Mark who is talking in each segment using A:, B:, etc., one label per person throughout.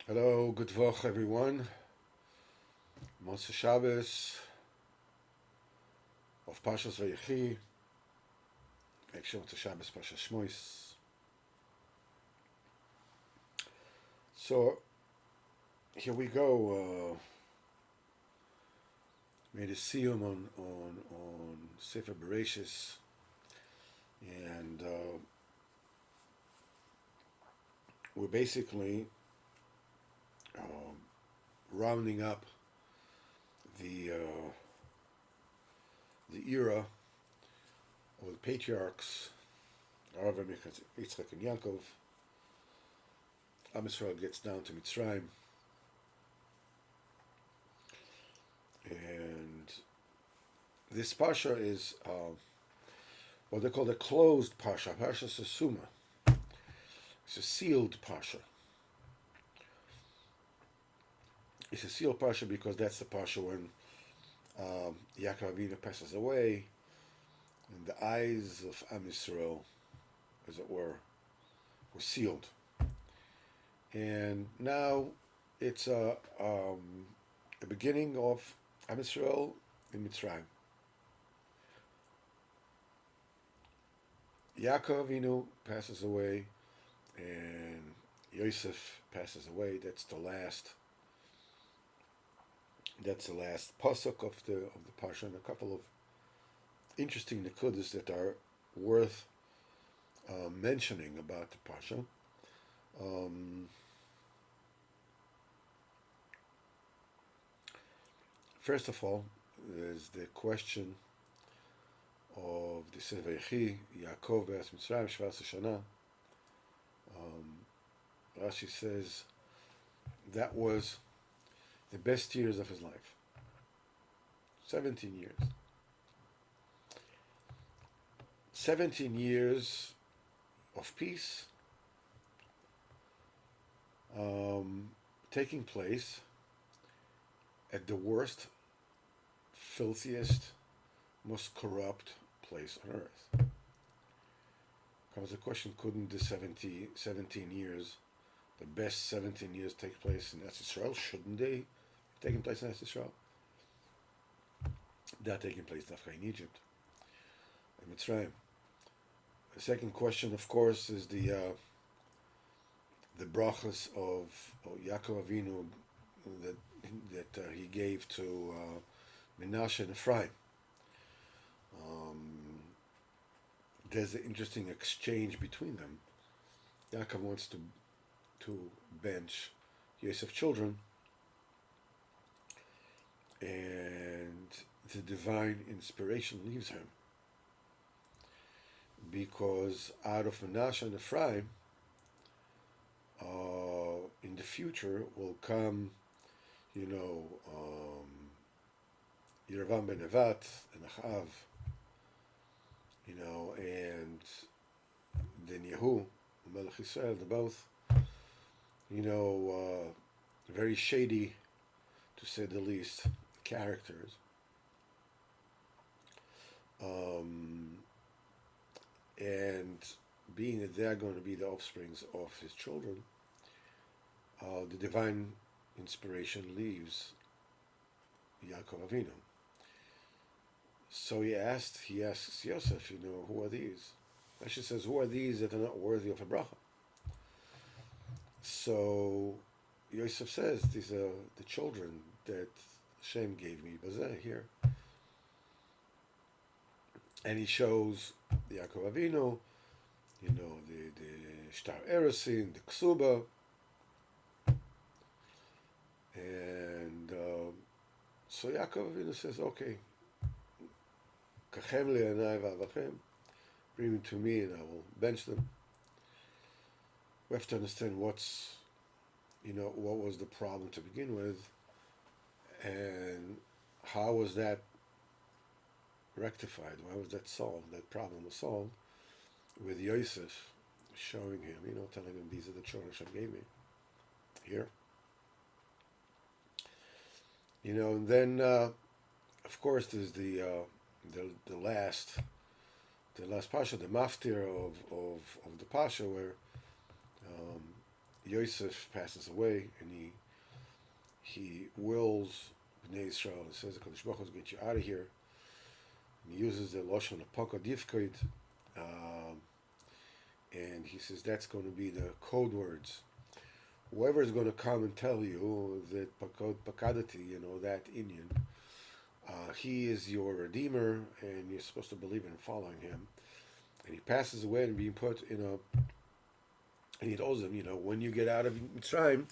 A: Hello, good Vach everyone. Moshe Shabbos of Pashas Vayechi. Actually, it's Shabbos Pashas Shmois. So here we go. Made a siyum on Sefer Bereshis, and we're basically rounding up the era of the patriarchs, Avraham, Yitzchak, and Yaakov. Am Yisrael gets down to Mitzrayim, and this parsha is what they call the closed parsha, Parsha Sesuma. It's a sealed parsha. It's a sealed parsha because that's the parsha when Yaakov Avinu passes away, and the eyes of Am Yisrael, as it were sealed. And now it's a beginning of Am Yisrael in Mitzrayim. Yaakov Avinu passes away, and Yosef passes away. That's the last pasuk of the parsha, and a couple of interesting nekudas that are worth mentioning about the parsha. First of all, there's the question of the Sefer Vayechi, Yaakov be'as Mitzrayim 17 shana. Rashi says that was the best years of his life. 17 years. 17 years of peace taking place at the worst, filthiest, most corrupt place on earth. Comes the question, couldn't the 17 years, the best 17 years take place in Eretz Yisrael? Shouldn't they have taken place in Eretz Yisrael? They're taking place in Egypt, in Mitzrayim. The second question, of course, is the brachas of Yaakov Avinu that he gave to Menashe and Ephraim. There's an interesting exchange between them. Yaakov wants to bench Yosef's children, and the divine inspiration leaves him, because out of Menashe and Ephraim, in the future will come, Yeravam ben Nevat and Achav, and then Yehu, Melech Yisrael, they're both, very shady, to say the least, characters. And being that they're going to be the offsprings of his children, the divine inspiration leaves Yaakov Avinu. So he asks Yosef, who are these? Rashi says, who are these that are not worthy of a bracha? So Yosef says, these are the children that Hashem gave me, Bazeh, here. And he shows Yaakov Avinu, the Shtar Eresin, the Ksuba, and so Yaakov Avinu says, okay, Kachem le'anai v'avachem, bring them to me and I will bench them. We have to understand what was the problem to begin with, and how was that rectified? Why was that solved? That problem was solved with Yosef showing him, telling him, these are the children Hashem gave me. Here. And then, of course, there's the last pasha, the maftir of the pasha, where Yosef passes away, and he wills Bnei Israel and says, "Kadosh Baruch Hu will get you out of here." And he uses the lashon apaka difkoid, um, and he says that's going to be the code words. Whoever is going to come and tell you that pakadati, that Indian, he is your redeemer, and you're supposed to believe in following him. And he passes away and being put in a. And he tells them, when you get out of Mitzrayim,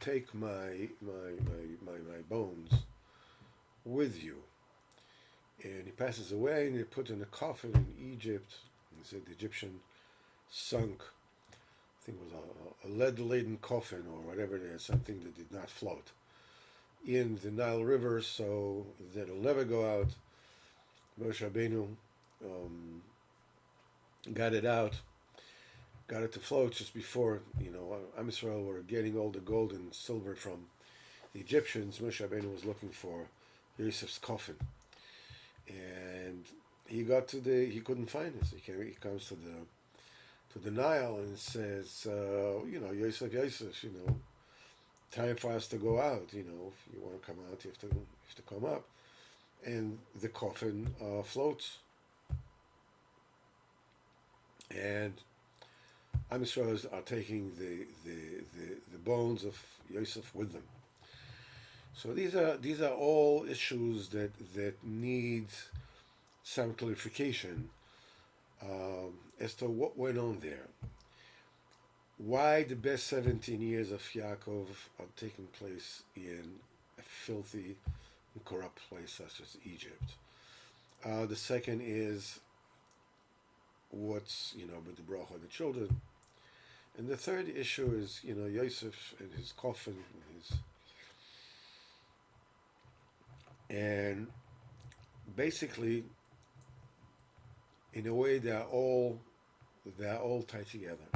A: take my bones with you. And he passes away, and he put in a coffin in Egypt. And he said the Egyptian sunk, I think it was a lead-laden coffin or whatever it is, something that did not float, in the Nile River, so that it'll never go out. Moshe Rabbeinu got it out, got it to float just before, Am Yisrael were getting all the gold and silver from the Egyptians. Moshe Rabbeinu was looking for Yosef's coffin, and he couldn't find it. So he comes to the Nile and says, Yosef, time for us to go out. If you want to come out, you have to come up. And the coffin floats. And Am Yisrael are taking the bones of Yosef with them. So these are all issues that need some clarification as to what went on there. Why the best 17 years of Yaakov are taking place in a filthy and corrupt place such as Egypt? The second is what's with the bracha of the children, and the third issue is Yosef and his coffin and basically, in a way, they're all tied together.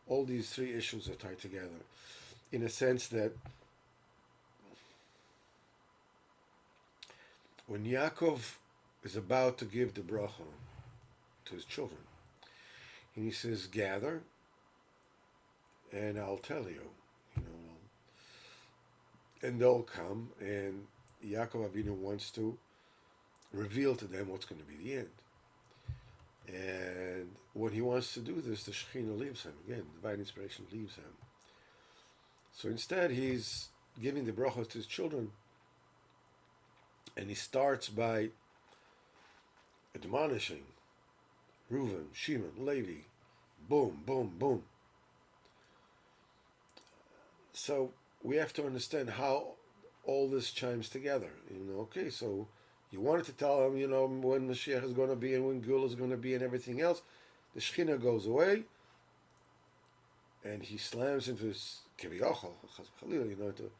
A: All these three issues are tied together, in a sense that when Yaakov is about to give the bracha to his children, and he says, "Gather, and I'll tell you," and they'll come, and Yaakov Avinu wants to reveal to them what's going to be the end. And when he wants to do this, the Shekhinah leaves him. Again, divine inspiration leaves him. So instead, he's giving the brachos to his children, and he starts by admonishing Reuven, Shimon, Levi, boom, boom, boom. So we have to understand how all this chimes together. Okay, so you wanted to tell him, when Mashiach is going to be and when Gul is going to be and everything else. The Shekhinah goes away, and he slams into his Kiviyachal, to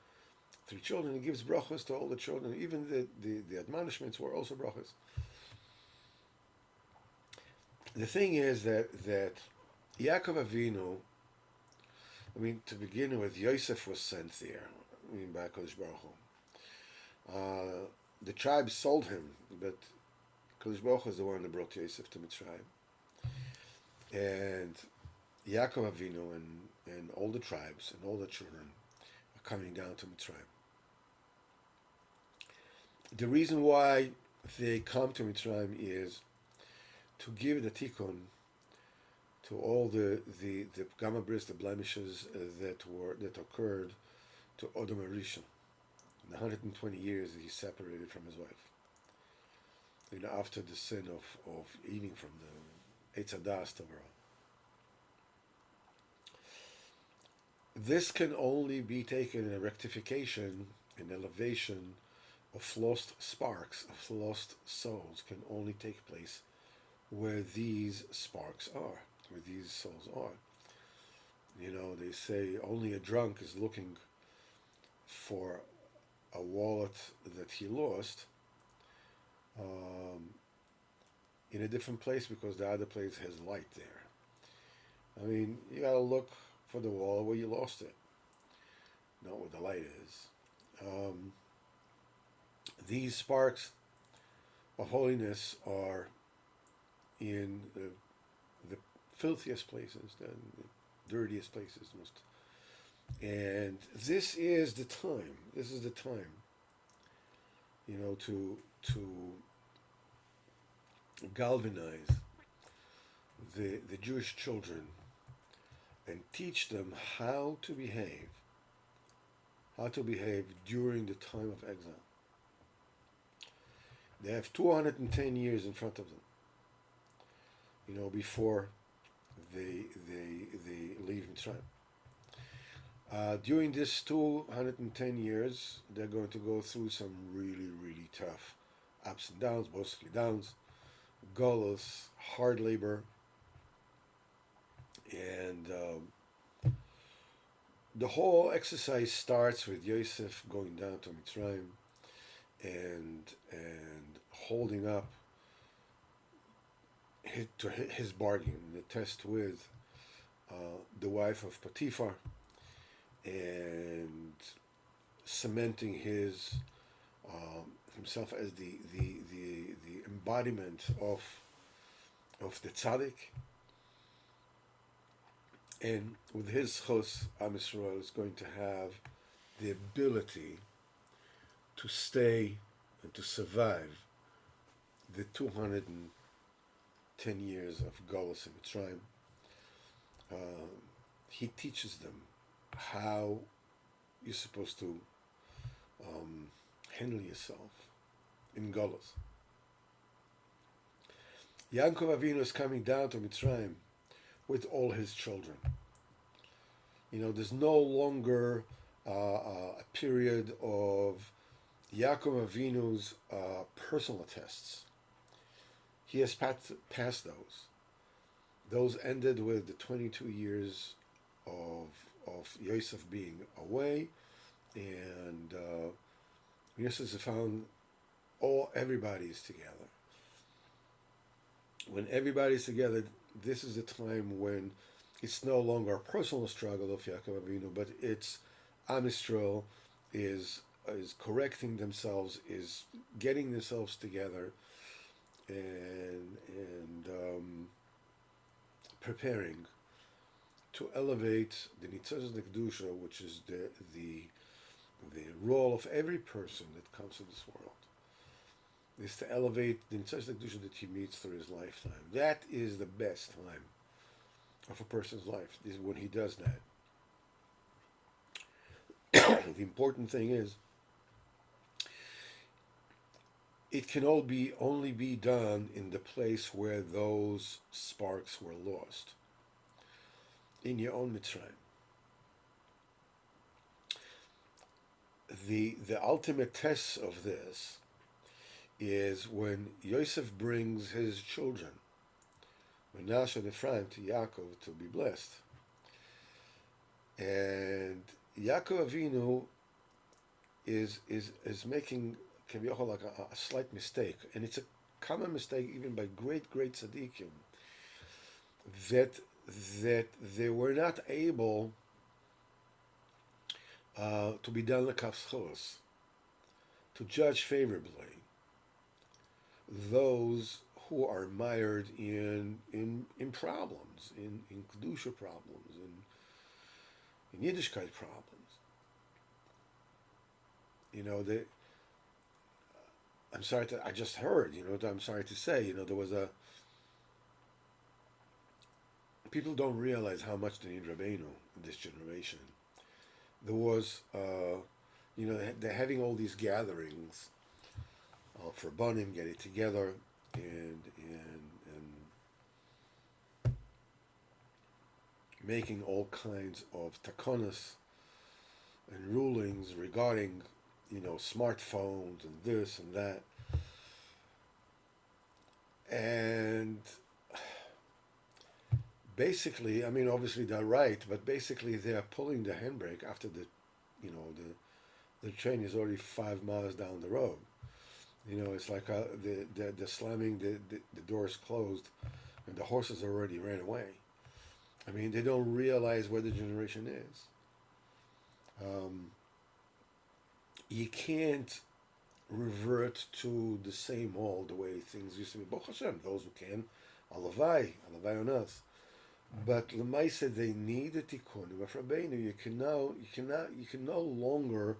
A: three children. He gives brachos to all the children. Even the admonishments were also brachos. The thing is that Yaakov Avinu, to begin with, Yosef was sent there, by Kodesh Baruch Hu. The tribe sold him, but Kodesh Baruch Hu is the one that brought Yosef to Mitzrayim. And Yaakov Avinu and all the tribes and all the children are coming down to Mitzrayim. The reason why they come to Mitzrayim is to give the tikkun to all the gamma bris, the blemishes that occurred to Odom Rishon in the 120 years that he separated from his wife. After the sin of eating from the Eitz Hadas Torah. This can only be taken in a rectification, an elevation of lost sparks, of lost souls, can only take place where these sparks are, where these souls are. They say only a drunk is looking for a wallet that he lost in a different place because the other place has light there. You gotta look for the wallet where you lost it, not where the light is. These sparks of holiness are in the filthiest places, the dirtiest places, most. And this is the time. This is the time, to galvanize the Jewish children and teach them how to behave during the time of exile. They have 210 years in front of them, before they leave Mitzrayim. During this 210 years, they're going to go through some really, really tough ups and downs, mostly downs, gullus, hard labor, and the whole exercise starts with Yosef going down to Mitzrayim and holding up his bargain, the test with the wife of Potiphar, and cementing himself as the embodiment of the tzaddik. And with his chos, Am Yisrael is going to have the ability to stay and to survive the 210 years of Golus in Mitzrayim. He teaches them how you're supposed to handle yourself in Golus. Yaakov Avinu is coming down to Mitzrayim with all his children. There's no longer a period of Yaakov Avinu's personal tests. He has passed those. Those ended with the 22 years of Yosef being away, and Yosef has found everybody's together. When everybody's together, this is the time when it's no longer a personal struggle of Yaakov Avinu, but it's Am Yisrael is correcting themselves, is getting themselves together, and preparing to elevate the Nitzos Nekdusha, which is the role of every person that comes to this world, is to elevate the Nitzos Nekdusha that he meets through his lifetime. That is the best time of a person's life, is when he does that. The important thing is, it can only be done in the place where those sparks were lost, in your own Mitzrayim. The ultimate test of this is when Yosef brings his children, Menashe and Ephraim, to Yaakov to be blessed. And Yaakov Avinu is making like a slight mistake, and it's a common mistake even by great tzaddikim, that they were not able to be done l'kavschos, to judge favorably those who are mired in problems, in kedusha problems, in Yiddishkeit problems. I just heard, I'm sorry to say, there was people don't realize how much they need Rabbeinu in this generation. There was, they're having all these gatherings for Banim, getting together and making all kinds of takonas and rulings regarding, smartphones and this and that. And basically, obviously they're right, but basically they're pulling the handbrake after the train is already 5 miles down the road. It's like they're slamming, the doors closed, and the horses already ran away. They don't realize where the generation is. You can't revert to the same old the way things used to be. Baruch Hashem, those who can, alavai on us. But Lemaisa, they need a tikkun of Rabbeinu. You can no longer,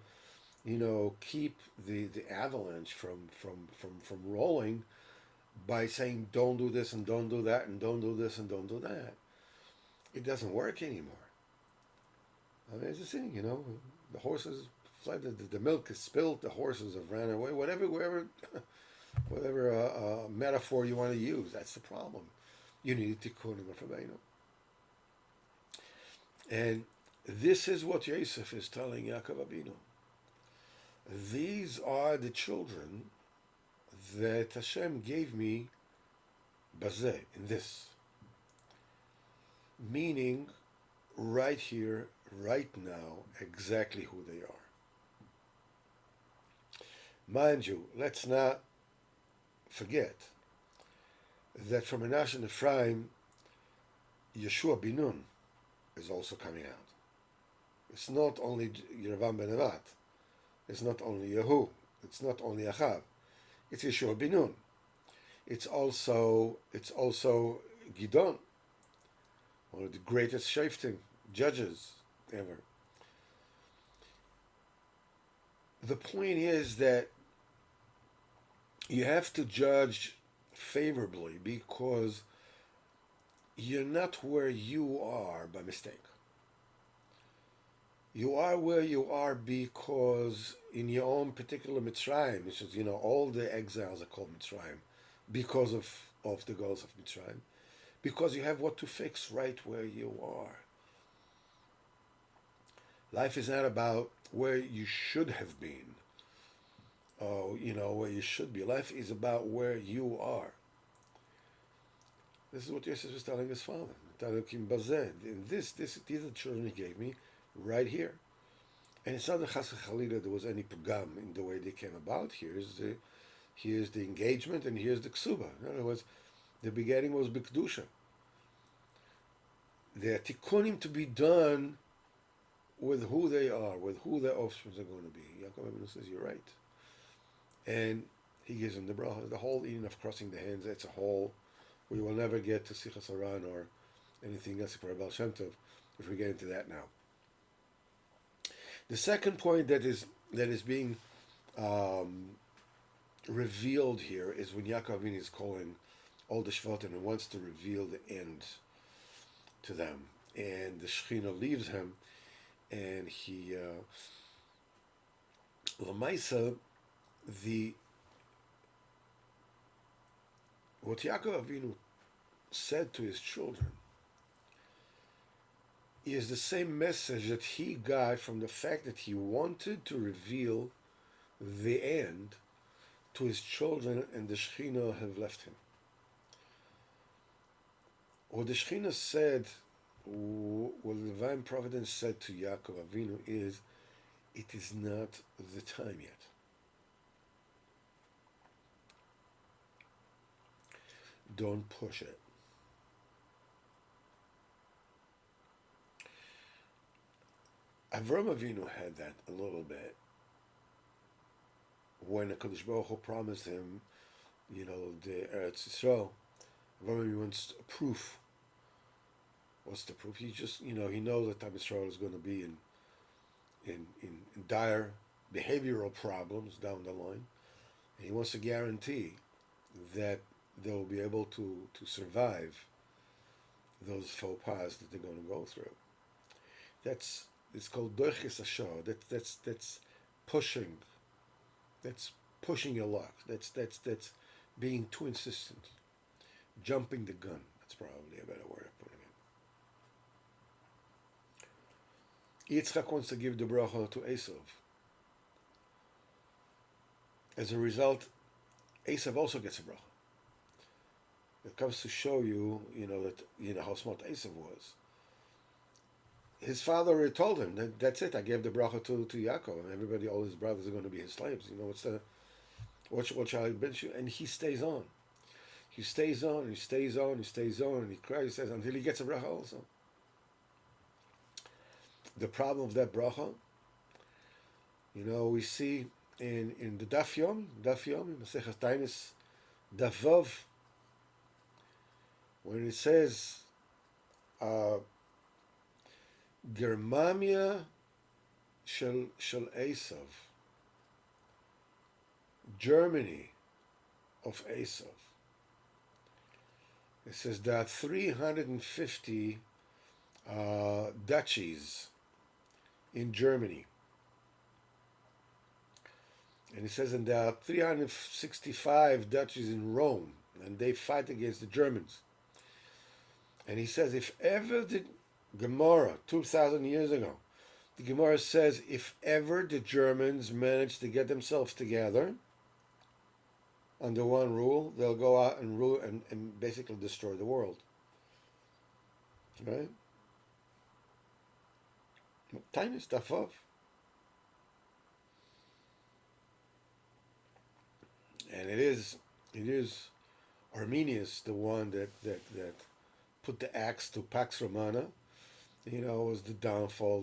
A: keep the avalanche from rolling by saying don't do this and don't do that and don't do this and don't do that. It doesn't work anymore. I mean, it's a thing, the horses fled, the milk is spilled, the horses have ran away, whatever metaphor you want to use, that's the problem. You need tikkun of Rabbeinu. And this is what Yosef is telling Yaakov Abinu. These are the children that Hashem gave me bazeh, in this. Meaning, right here, right now, exactly who they are. Mind you, let's not forget that from Menashe and Ephraim, Yeshua bin Nun is also coming out. It's not only Yeravam ben Nevat. It's not only Yehu. It's not only Achav. It's Yeshua bin Nun. It's also Gidon, one of the greatest shaftim judges ever. The point is that you have to judge favorably because you're not where you are by mistake. You are where you are because in your own particular Mitzrayim, which is, all the exiles are called Mitzrayim, because of the goals of Mitzrayim, because you have what to fix right where you are. Life is not about where you should have been, where you should be. Life is about where you are. This is what Yosef was telling his father. These are the children he gave me right here. And it's not that Chas Chalila there was any pagam in the way they came about. Here's the engagement and here's the ksuba. In other words, the beginning was b'kedusha. There are tikkunim to be done with who they are, with who their offspring are going to be. Yaakov Abinu says, you're right. And he gives them the bracha. The whole eating of crossing the hands, that's a whole, we will never get to Sichos Haran or anything else, Sipurey Baal Shemtov, if we get into that now. The second point that is being revealed here is when Yaakov Avinu is calling all the Shvatim and wants to reveal the end to them. And the Shekhinah leaves him, and he, Lamaisa, what Yaakov Avinu said to his children is the same message that he got from the fact that he wanted to reveal the end to his children, and the Shekhinah have left him. What the Shekhinah said, what the divine providence said to Yaakov Avinu is, it is not the time yet. Don't push it. Avram Avinu had that a little bit when HaKadosh Baruch Hu promised him, the Eretz Yisrael. Avram Avinu wants a proof. What's the proof? He just, he knows that Am Yisrael is going to be in dire behavioral problems down the line. And he wants to guarantee that they will be able to survive those faux pas that they're going to go through. It's called Doiches Ashah. That's pushing. That's pushing your luck. That's being too insistent. Jumping the gun. That's probably a better word of putting it. Yitzchak wants to give the bracha to Esav. As a result, Esav also gets a bracha. It comes to show you, that how smart Esav was. His father already told him that that's it. I gave the bracha to Yaakov, and everybody, all his brothers are going to be his slaves. What shall I bid you? And he stays on. He stays on. He stays on. He stays on. And he cries. He says until he gets a bracha also. The problem of that bracha, we see in the Daf Yomi, Masechas Tainis, Daf Vav, when it says uh, Germania shel Esav, Germany of Esav. It says there are 350 duchies in Germany. And it says, and there are 365 duchies in Rome, and they fight against the Germans. And he says, if ever the Gemara, 2,000 years ago, the Gemara says, if ever the Germans manage to get themselves together under one rule, they'll go out and rule and basically destroy the world. Right? Tiny stuff of. And it is Arminius, the one that put the axe to Pax Romana, was the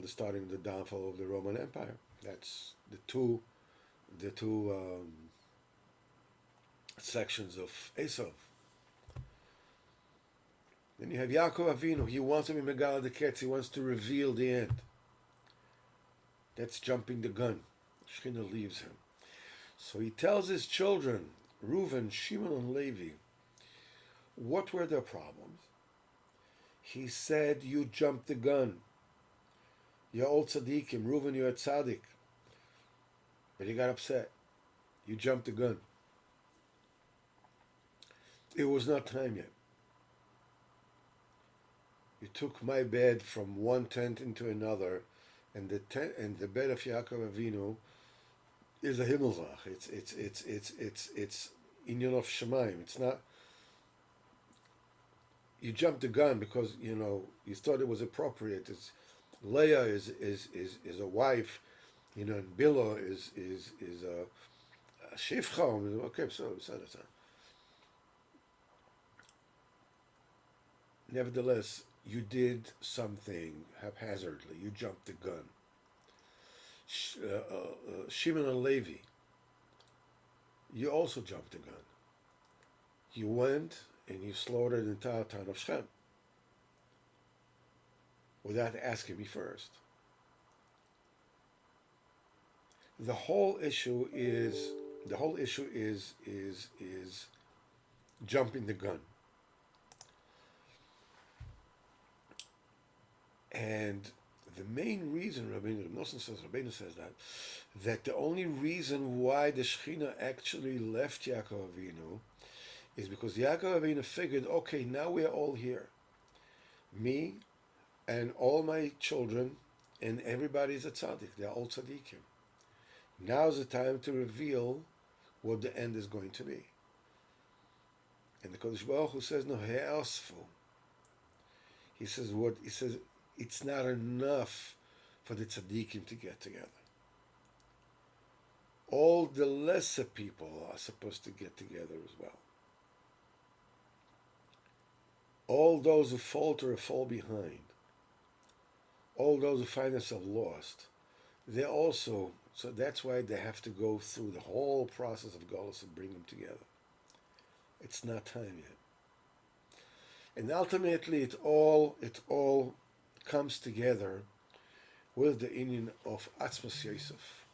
A: starting of the downfall of the Roman Empire. That's the two sections of Esav. Then you have Yaakov Avinu. He wants to be Megala the Ketz. He wants to reveal the end. That's jumping the gun. Shechina leaves him. So he tells his children, Reuven, Shimon, and Levi, what were their problems? He said, you jumped the gun. You're old tzaddikim. Reuven, you're a tzaddik. But he got upset. You jumped the gun. It was not time yet. You took my bed from one tent into another, and the bed of Yaakov Avinu is a himmelzach. It's inyan of Shemaim. It's not. You jumped the gun because you thought it was appropriate. It's Leah is a wife, and Bilo is a shifcha. Okay, so. Nevertheless, you did something haphazardly. You jumped the gun. Shimon and Levi, you also jumped the gun. You went and you slaughtered the entire town of Shem without asking me first. The whole issue is jumping the gun. And the main reason, Rabbeinu says that the only reason why the Shechina actually left Yaakov Avinu is because Yaakov Avinu figured, okay, now we're all here. Me and all my children and everybody's a tzaddik. They're all tzaddikim. Now's the time to reveal what the end is going to be. And the Kodesh Baruch Hu says, no, he'asfu. He says, it's not enough for the tzaddikim to get together. All the lesser people are supposed to get together as well. All those who falter or fall behind, all those who find themselves lost, they're also, so that's why they have to go through the whole process of Golus and bring them together. It's not time yet. And ultimately it all comes together with the union of Atzmas Yosef.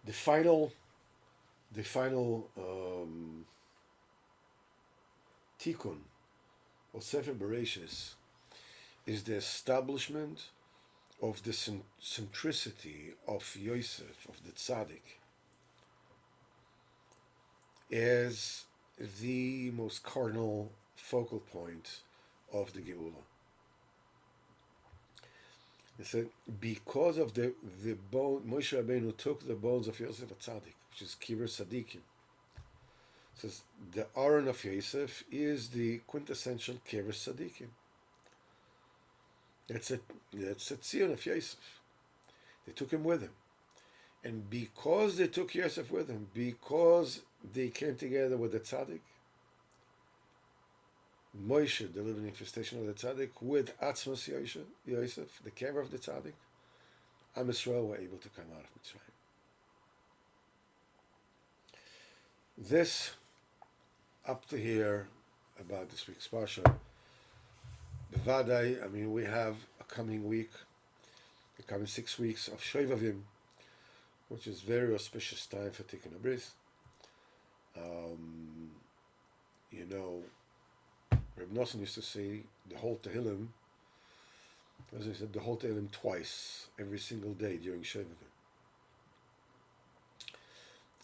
A: The final tikkun of Sefer Bereshis is the establishment of the centricity of Yosef, of the tzaddik, as the most cardinal focal point of the Geula. It said, because of the bone, Moshe Rabbeinu took the bones of Yosef Tzaddik, which is Kiver Tzaddikim. It says, the Aron of Yosef is the quintessential Kiver Tzaddikim. That's a Tzion of Yosef. They took him with him. And because they took Yosef with him, because they came together with the Tzaddik, Moshe, the living manifestation of the Tzaddik, with Atzmas Yosef, the care of the Tzaddik, Am Yisrael were able to come out of Mitzrayim. This, up to here, about this week's Parsha, Bevadai, I mean, we have a coming week, the coming 6 weeks of Shovavim, which is very auspicious time for taking a bris. Um, you know, Reb Nosson used to say the whole Tehillim, as I said, the whole Tehillim twice, every single day during Shovavim.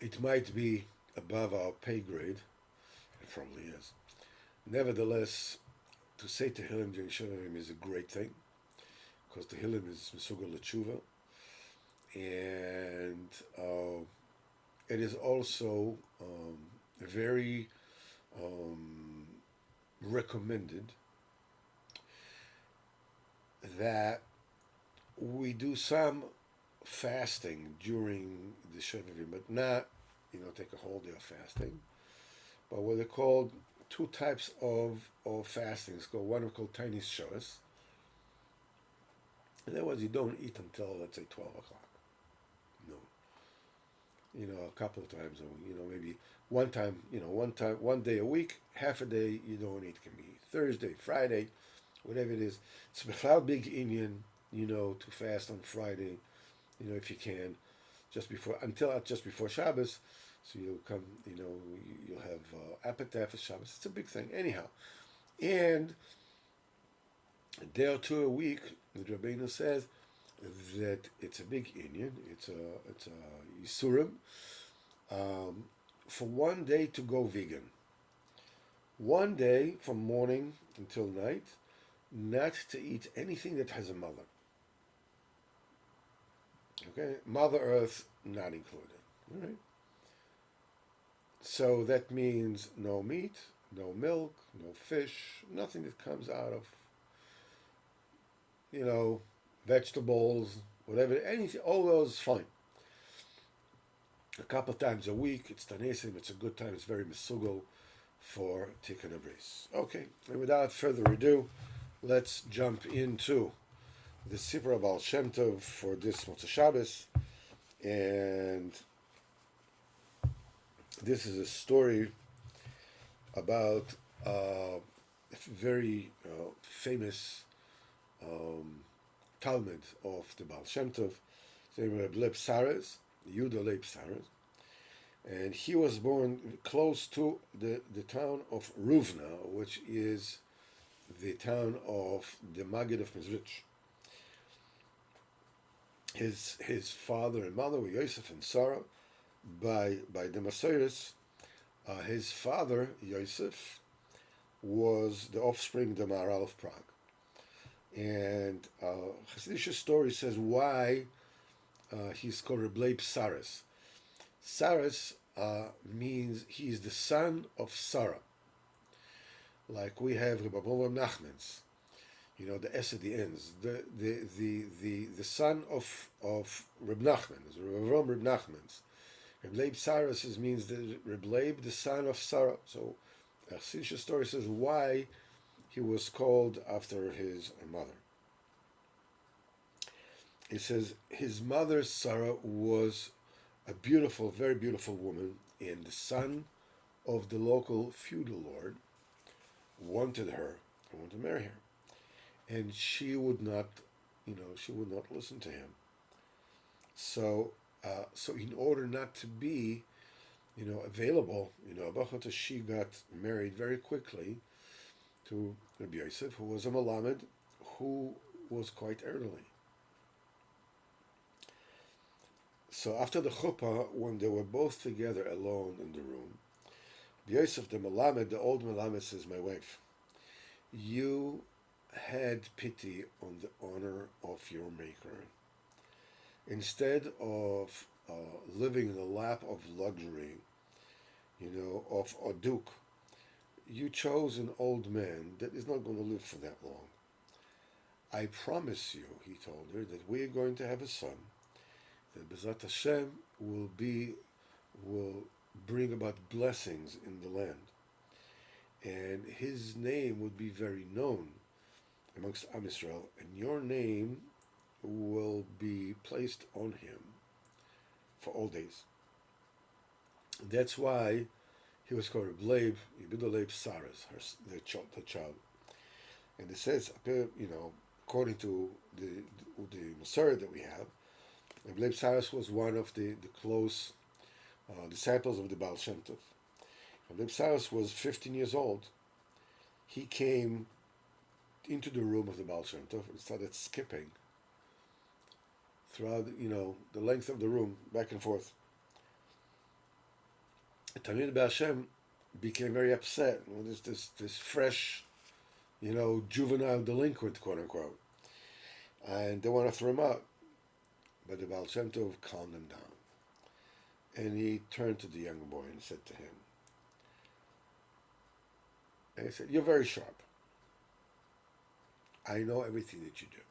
A: It might be above our pay grade, it probably is. Nevertheless, to say Tehillim during Shovavim is a great thing, because Tehillim is Mesugal L'Tshuva, and it is also very um, recommended that we do some fasting during the Shovavim, but not, take a whole day of fasting, but what are called two types of fasting. It's called one called tiny shows. In other words, you don't eat until, let's say, 12 o'clock. No. A couple of times, maybe one day a week, half a day you don't eat. It can be Thursday, Friday, whatever it is. It's a big Indian, to fast on Friday, if you can, just before Shabbos. So you'll come, you'll have appetite for Shabbos. It's a big thing. Anyhow, and a day or two a week, the Rabbeinu says that it's a big Indian. It's a Yisurim, for one day to go vegan. One day from morning until night, not to eat anything that has a mother. Okay, Mother Earth not included. All right. So that means no meat, no milk, no fish, nothing that comes out of, vegetables, whatever, anything, all those fine. A couple times a week, it's Tanesim, it's a good time, it's very mesugal for Tikkun Abris. Okay, and without further ado, let's jump into the Sipurey Baal Shemtov for this Motzei Shabbos, and this is a story about a very famous Talmud of the Baal Shemtov, named Reb Leib Saras, Yehuda Leib Saras, and he was born close to the town of Ruvna, which is the town of the Maggid of Mezrich. His father and mother were Yosef and Sarah. By the Masoros, his father Yosef was the offspring of the Maharal of Prague, and Hasidic story says why he's called Reb Leib Saras. Saras means he's the son of Sarah. Like we have Reb Avraham Nachmans, the S at the ends. The son of Reb Nachman, Reb Avraham Reb Nachmans. Reb Leib Saras means that Reb Leib, the son of Sarah. So a Hasidic story says why he was called after his mother. It says his mother Sarah was a beautiful, very beautiful woman, and the son of the local feudal lord wanted her and wanted to marry her, and she would not listen to him. So in order not to be, available, she got married very quickly to Rabbi Yosef, who was a Malamed, who was quite elderly. So after the chuppah, when they were both together alone in the room, Rabbi Yosef, the Malamed, the old Malamed, says, "My wife, you had pity on the honor of your maker. Instead of living in the lap of luxury, of a duke, you chose an old man that is not going to live for that long. I promise you," he told her, "that we are going to have a son, that Bezat Hashem will bring about blessings in the land, and his name would be very known amongst Am Yisrael, and your name will be placed on him for all days." That's why he was called Reb Leib, Yehuda Leib Saras, the child. And it says, according to the Masorah that we have, Reb Saras was one of the close disciples of the Baal Shemtov. Reb Saras was 15 years old. He came into the room of the Baal Shemtov and started skipping throughout, the length of the room, back and forth. Talmid Baal Shem became very upset. This fresh, juvenile delinquent, quote unquote, and they want to throw him out. But the Baal Shem Tov calmed him down, and he turned to the younger boy and said to him, and he said, "You're very sharp. I know everything that you do,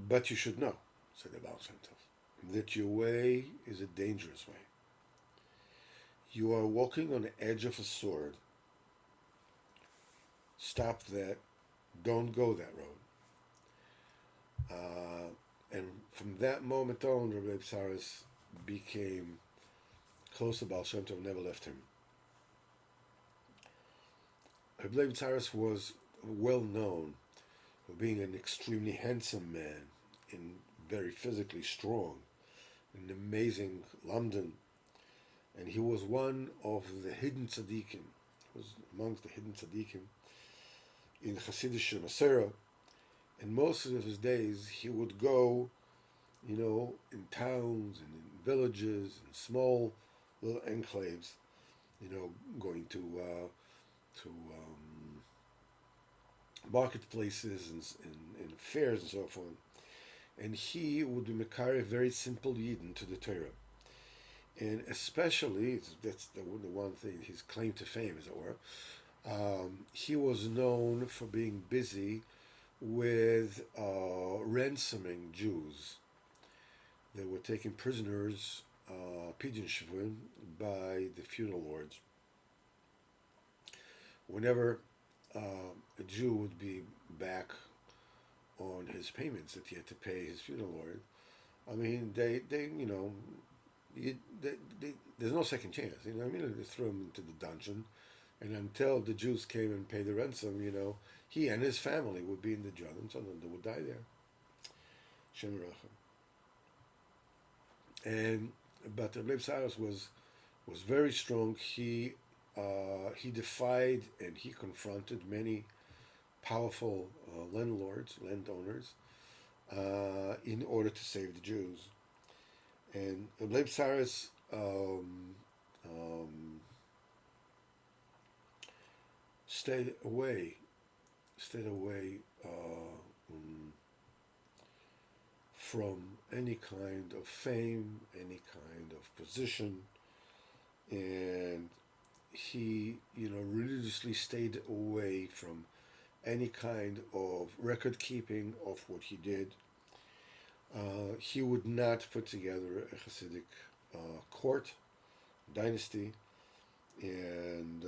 A: but you should know," said the Baal Shem Tov, "that your way is a dangerous way. You are walking on the edge of a sword. Stop that. Don't go that road." And from that moment on, Rabbi Saras became close to Baal Shem Tov, never left him. Rabbi Saras was well known for being an extremely handsome man and very physically strong, an amazing Lamdan, and he was one of the hidden tzaddikim. He was amongst the hidden tzaddikim in Hasidic Masorah. And most of his days, he would go, in towns and in villages and small little enclaves, going to marketplaces and fairs and so forth. And he would be Mekari, very simple Yidden to the Torah. And especially, that's the one thing, his claim to fame, as it were, he was known for being busy with ransoming Jews that were taken prisoners, Pidyon Shvun, by the feudal lords. Whenever a Jew would be back on his payments that he had to pay his feudal lord, I mean, they there's no second chance. They threw him into the dungeon, and until the Jews came and paid the ransom, he and his family would be in the dungeon, so they would die there. Shem Rachem. But Rabbi Saras was very strong. He defied and he confronted many powerful landowners, in order to save the Jews. And Rabbi Saras stayed away from any kind of fame, any kind of position, and he, religiously stayed away from any kind of record keeping of what he did. He would not put together a Hasidic court, dynasty, and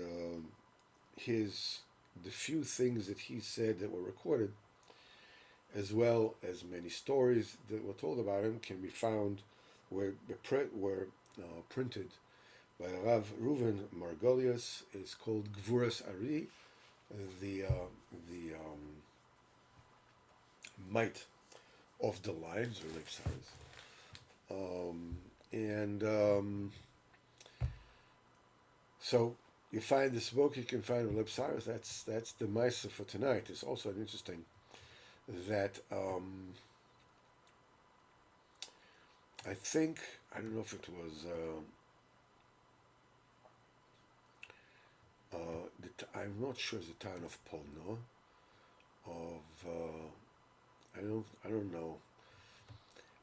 A: the few things that he said that were recorded, as well as many stories that were told about him, can be found, were printed by Rav Reuven Margolius. It's called Gvuras Ari, the might of the lines, or Lipsars. So you find this book, you can find Lipsars. That's the Maisa for tonight. It's also an interesting that I think, I don't know if it was I'm not sure it's the town of Polno, I don't know,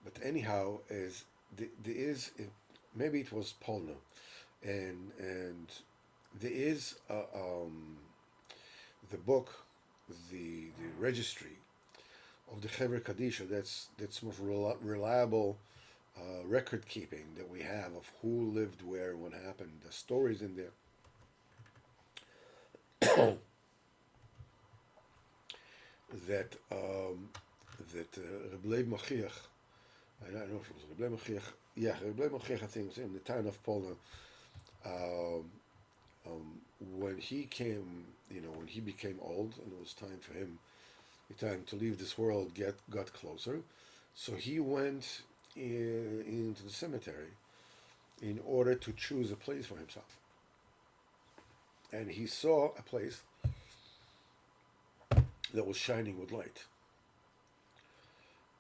A: but anyhow, maybe it was Polno, and there is the book, the registry of the Chevra Kadisha. That's most reliable record keeping that we have of who lived where, what happened. The stories in there. that Reb Leib Machiach, I don't know if it was Reb Leib Machiach. Yeah, Reb Leib Machiach, I think, was in the town of Polna. when he came, when he became old and it was time for him, the time to leave this world got closer. So he went into the cemetery in order to choose a place for himself. And he saw a place that was shining with light.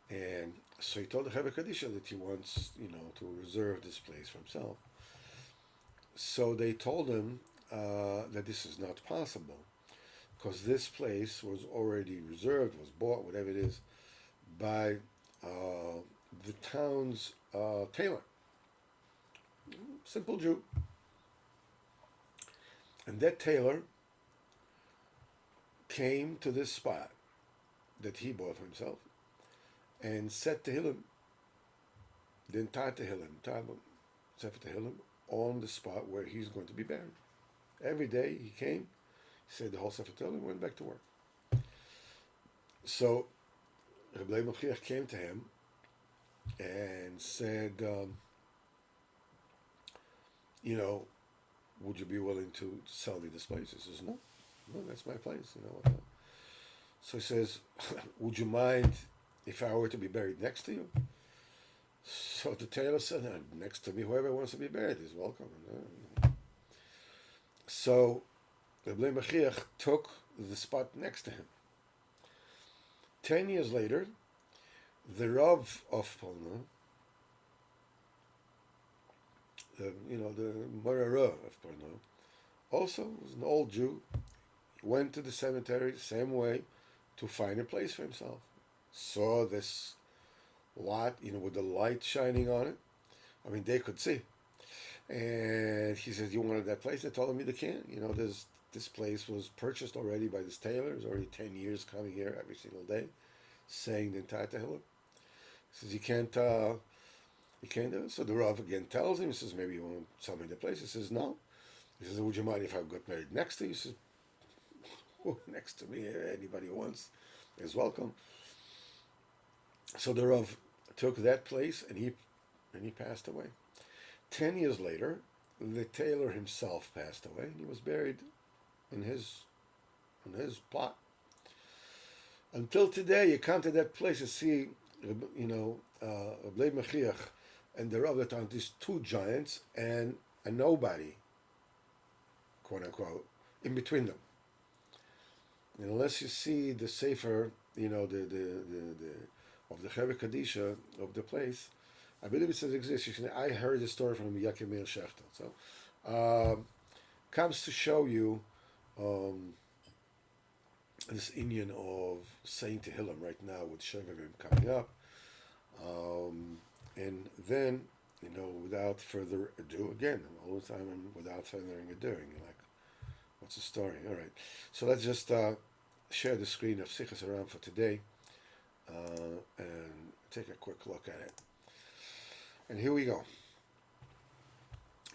A: And so he told the Chevra Kadisha that he wants, to reserve this place for himself. So they told him that this is not possible because this place was already reserved, was bought, whatever it is, by the town's tailor, simple Jew. And that tailor came to this spot that he bought for himself and set Tehillim, the entire Tehillim, Sefer Tehillim, on the spot where he's going to be buried. Every day he came, he said the whole Sefer Tehillim, and went back to work. So Rabbi Mechiach came to him and said, would you be willing to sell me this place? He says, no, that's my place. So he says, would you mind if I were to be buried next to you? So the tailor said, next to me, whoever wants to be buried is welcome. So Rabbi Mechiach took the spot next to him. 10 years later, the Rav of Polna, the Morara of Polna, also was an old Jew, went to the cemetery the same way to find a place for himself. Saw this lot, with the light shining on it. I mean, they could see. And he says, you wanted that place? They told him they can't. This place was purchased already by this tailor. It's already 10 years coming here every single day, saying the entire Tehillim. He says, you can't do it. So the Rav again tells him, he says, maybe you want to sell me the place? He says, no. He says, would you mind if I got married next to you? He says, next to me, anybody who wants is welcome. So the Rav took that place and he passed away. 10 years later, the tailor himself passed away and he was buried in his plot. Until today, you come to that place and see, Rabbi Mechiach and the Rav that these two giants and a nobody, quote unquote, in between them. And unless you see the sefer, the of the Chevra Kadisha of the place, I believe it says exists. I heard the story from Yaakov Meir Shechter. So, comes to show you this Indian of saying Tehillim right now with Shavavim coming up. And then, without further ado, again, all the time without further ado, you're like, what's the story? All right. So let's just share the screen of Sichos Haran for today and take a quick look at it. And here we go.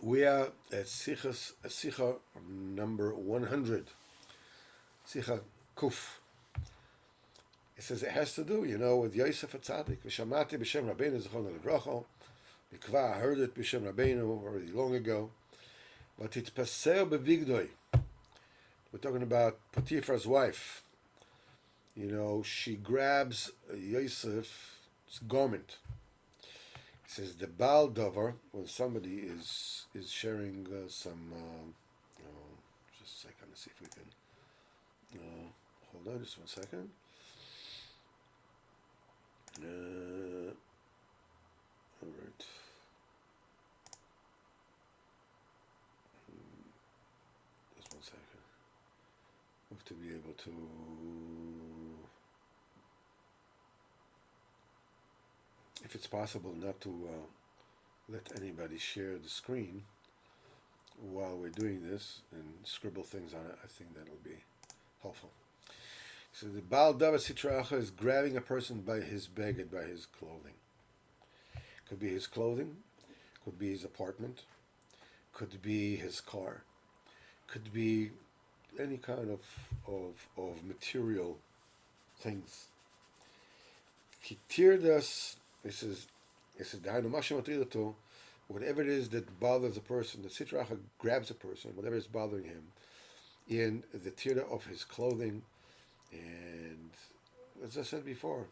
A: We are at Sicha number 100. Sicha Kuf. It says it has to do, with Yosef HaTzadik. V'shamati b'shem Rabbeinu Zichrono Livracha. Mikva, I heard it b'shem Rabbeinu already long ago. But it's Paser b'Vigdoi. We're talking about Potiphar's wife. She grabs Yosef's garment. It says the Baal Dover, when somebody is sharing some, just a second, let's see if we can, hold on just 1 second. All right. Just 1 second. We have to be able to. If it's possible not to let anybody share the screen while we're doing this and scribble things on it, I think that'll be helpful. So the Baal Davar Sitracha is grabbing a person by his beged, by his clothing. Could be his clothing, could be his apartment, could be his car, could be any kind of material things. He teared us. This is whatever it is that bothers a person, the Sitracha grabs a person, whatever is bothering him, in the tira of his clothing. And as I said before,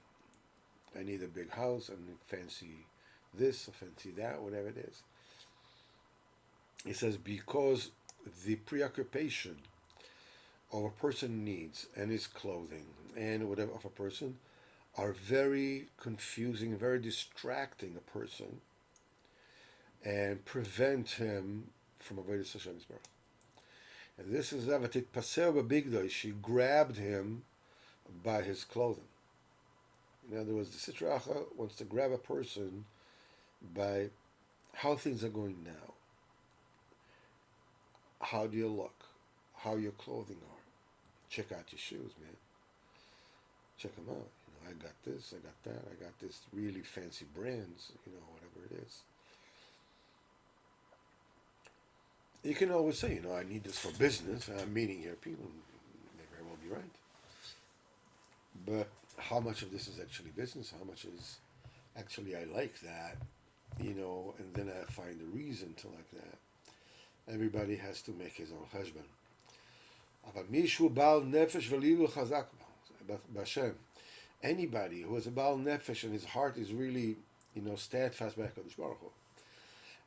A: I need a big house, I need fancy this, or fancy that, whatever it is. He says, because the preoccupation of a person needs and his clothing and whatever of a person are very confusing, very distracting a person and prevent him from avoiding Hashem Yisbarach. And this is Avatit Paser B'Bigdoi. She grabbed him by his clothing. In other words, the Sitra Achra wants to grab a person by how things are going now. How do you look? How your clothing are. Check out your shoes, man. Check them out. I got this, I got that, I got this really fancy brands, whatever it is. You can always say, I need this for business. I'm meeting here people. May very well be right. But how much of this is actually business? How much is actually I like that? And then I find a reason to like that. Everybody has to make his own cheshbon. אבל מישהו בעל נפש וליבו חזק בהשם. Anybody who has a Baal Nefesh and his heart is really, steadfast by HaKadosh Baruch Hu.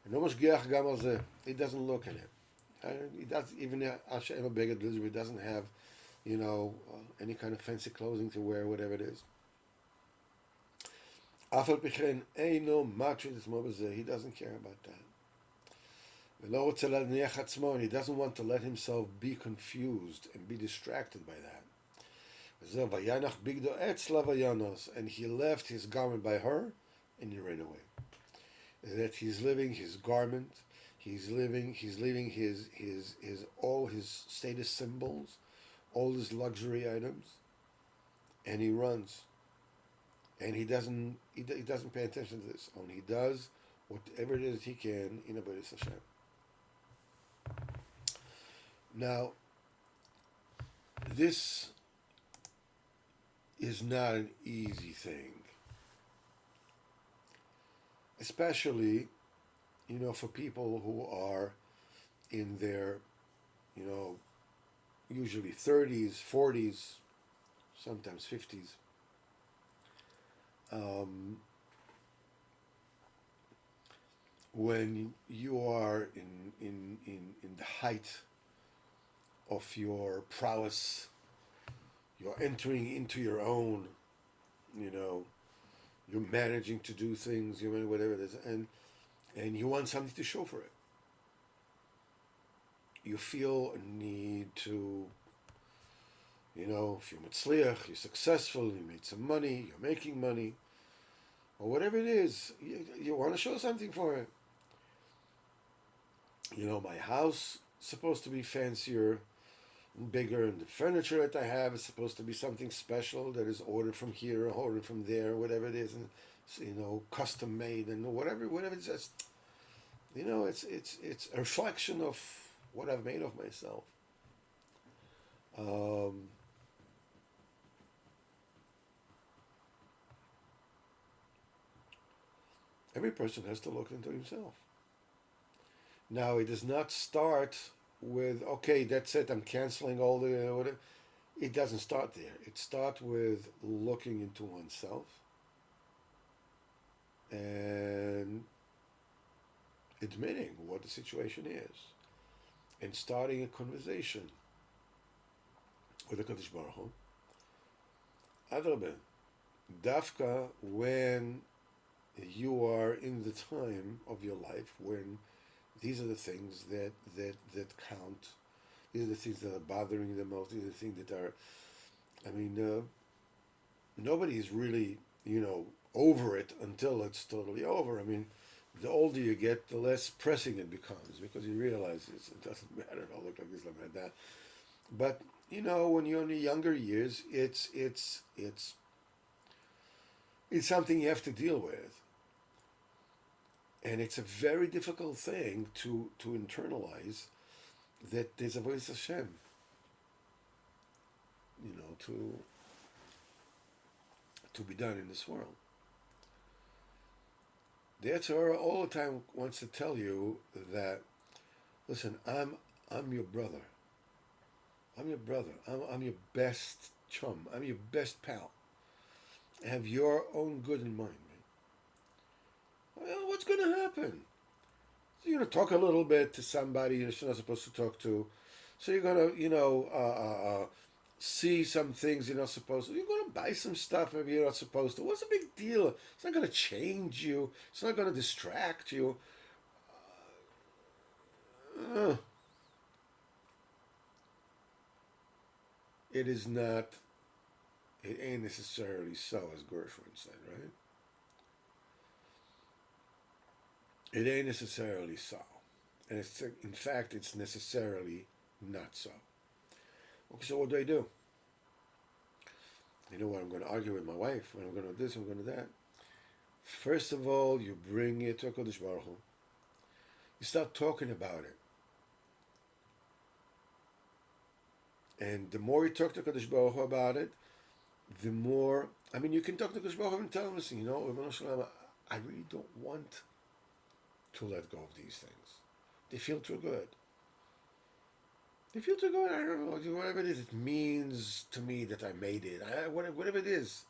A: And no mashgiach gam al zeh. He doesn't look at it. He does, even Hashem Beged Lizard, he doesn't have, any kind of fancy clothing to wear, whatever it is. Afal pichen eino matrid es mo bezeh. He doesn't care about that. V'lo rotze laniach atzmo, and he doesn't want to let himself be confused and be distracted by that. And he left his garment by her, and he ran away. That he's living his garment, he's leaving his all his status symbols, all his luxury items, and he runs. And he doesn't pay attention to this. Only he does whatever it is he can in Avodas Hashem. Now, this is not an easy thing, especially, for people who are in their, usually 30s, 40s, sometimes 50s. When you are in the height of your prowess, you're entering into your own, you're managing to do things, whatever it is, and you want something to show for it. You feel a need to, if you're mitzliach, you're successful, you made some money, you're making money, or whatever it is, you want to show something for it. My house is supposed to be fancier, bigger, and the furniture that I have is supposed to be something special that is ordered from here, ordered from there, whatever it is, and custom made, and whatever it is. It's a reflection of what I've made of myself. Every person has to look into himself. Now, it does not start with, okay, that's it, I'm canceling all the whatever. It doesn't start there. It starts with looking into oneself and admitting what the situation is and starting a conversation with the Kadosh Baruch Hu. Adrabah, dafka, when you are in the time of your life when these are the things that count. These are the things that are bothering you the most. These are the things that are, nobody is really, over it until it's totally over. The older you get, the less pressing it becomes because you realize it doesn't matter if I look like this, look like that. But, when you're in your younger years, it's something you have to deal with. And it's a very difficult thing to internalize that there's a voice of Hashem, to be done in this world. The Yetzirah all the time wants to tell you that, listen, I'm your brother. I'm your brother. I'm your best chum. I'm your best pal. Have your own good in mind, man. Well, what's going to happen? So you're going to talk a little bit to somebody you're not supposed to talk to. So you're going to, see some things you're not supposed to. You're going to buy some stuff maybe you're not supposed to. What's the big deal? It's not going to change you. It's not going to distract you. Uh, it is not. It ain't necessarily so, as Gershwin said, right? It ain't necessarily so, and in fact, it's necessarily not so. Okay, so what do I do? You know what? I'm going to argue with my wife. When I'm going to do this, I'm going to that. First of all, you bring it to Kodesh Baruch Hu. You start talking about it, and the more you talk to Kodesh Baruch Hu about it, the more. I mean, you can talk to Kodesh Baruch Hu and tell him, listen, I really don't want to let go of these things. They feel too good. They feel too good. I don't know, whatever it is. It means to me that I made it. Whatever it is.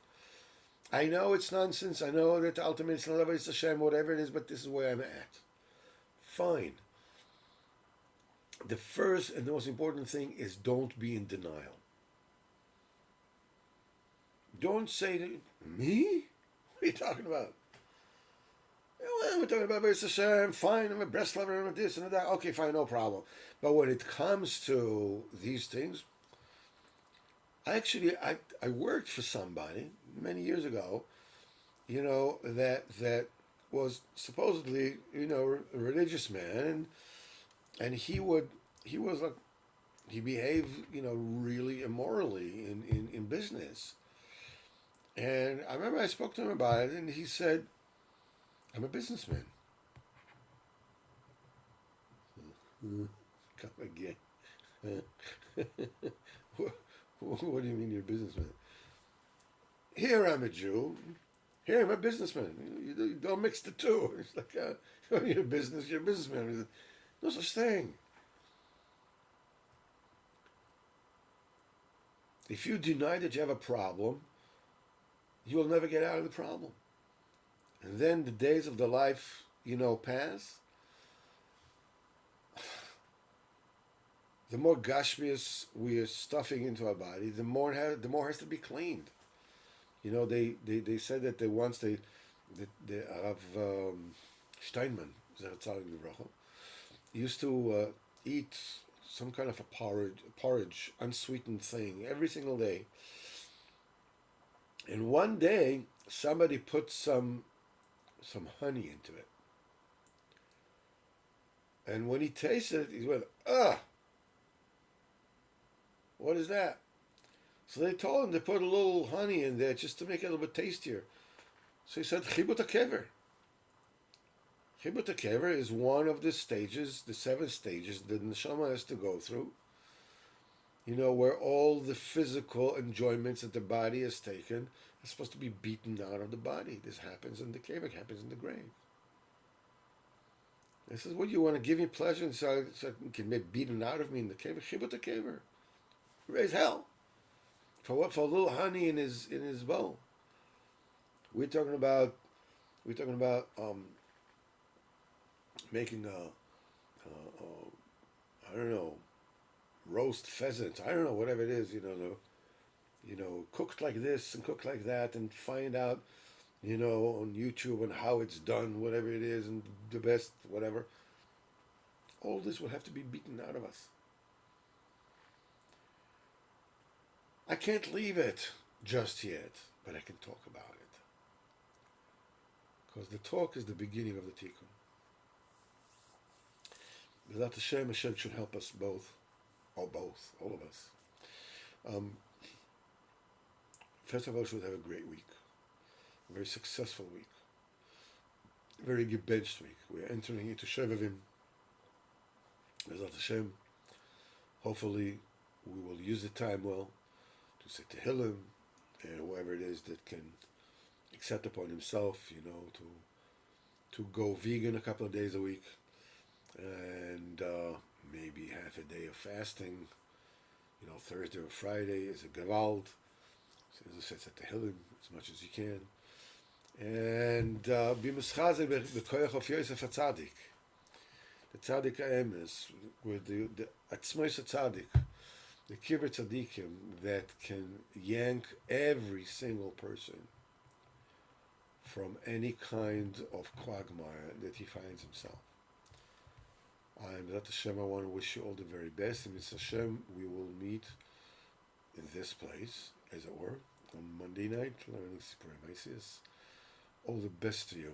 A: I know it's nonsense. I know that ultimately it's not it's Hashem, whatever it is, but this is where I'm at. Fine. The first and the most important thing is don't be in denial. Don't say to me. What are you talking about? Well, we're talking about Hashem. Fine, I'm a breast lover. I'm this and that. Okay, fine, no problem. But when it comes to these things, I worked for somebody many years ago, that was supposedly, a religious man, and he was like, he behaved, really immorally in business. And I remember I spoke to him about it, and he said, I'm a businessman. Come again. What do you mean you're a businessman? Here I'm a Jew. Here I'm a businessman. You don't mix the two. It's like, you're a businessman. No such thing. If you deny that you have a problem, you will never get out of the problem. And then the days of the life, pass. The more gashmias we are stuffing into our body, the more has to be cleaned. They said that they have Steinman, used to eat some kind of a porridge, unsweetened thing every single day. And one day, somebody put some honey into it. And when he tasted it, he went, what is that? So they told him to put a little honey in there just to make it a little bit tastier. So he said, Chibut HaKever. Chibut HaKever is one of the stages, the 7 stages that the neshama has to go through, where all the physical enjoyments that the body has taken are supposed to be beaten out of the body. This happens in the cave, it happens in the grave. This is what you want to give me pleasure, so it can be beaten out of me in the cave. Chibut HaKever. Raise hell. For what? For a little honey in his bowl. We're talking about making I don't know, roast pheasant. I don't know, whatever it is. Cooked like this and cooked like that, and find out, on YouTube and how it's done, whatever it is, and the best, whatever. All this will have to be beaten out of us. I can't leave it just yet, but I can talk about it. Because the talk is the beginning of the tikkun. Without Hashem should help us both, or both, all of us. First of all, we should have a great week, a very successful week, a very gebenched week. We're entering into Shevavim. Without Hashem, hopefully we will use the time well to say Tehillim, and whoever it is that can accept upon himself, to go vegan a couple of days a week, and maybe half a day of fasting, Thursday or Friday is a Gewalt. So as I said, at the Hillim as much as you can. And be mischazel b'koyach of Yosef HaTzadik. The Tzadik Emes, with the Atzmois HaTzadik, the Kibbur Tzadikim that can yank every single person from any kind of quagmire that he finds himself. B'ezrat Hashem, I want to wish you all the very best. And Mitzvah Hashem, we will meet in this place, as it were, on Monday night, learning Sipurey Baal. All the best to you.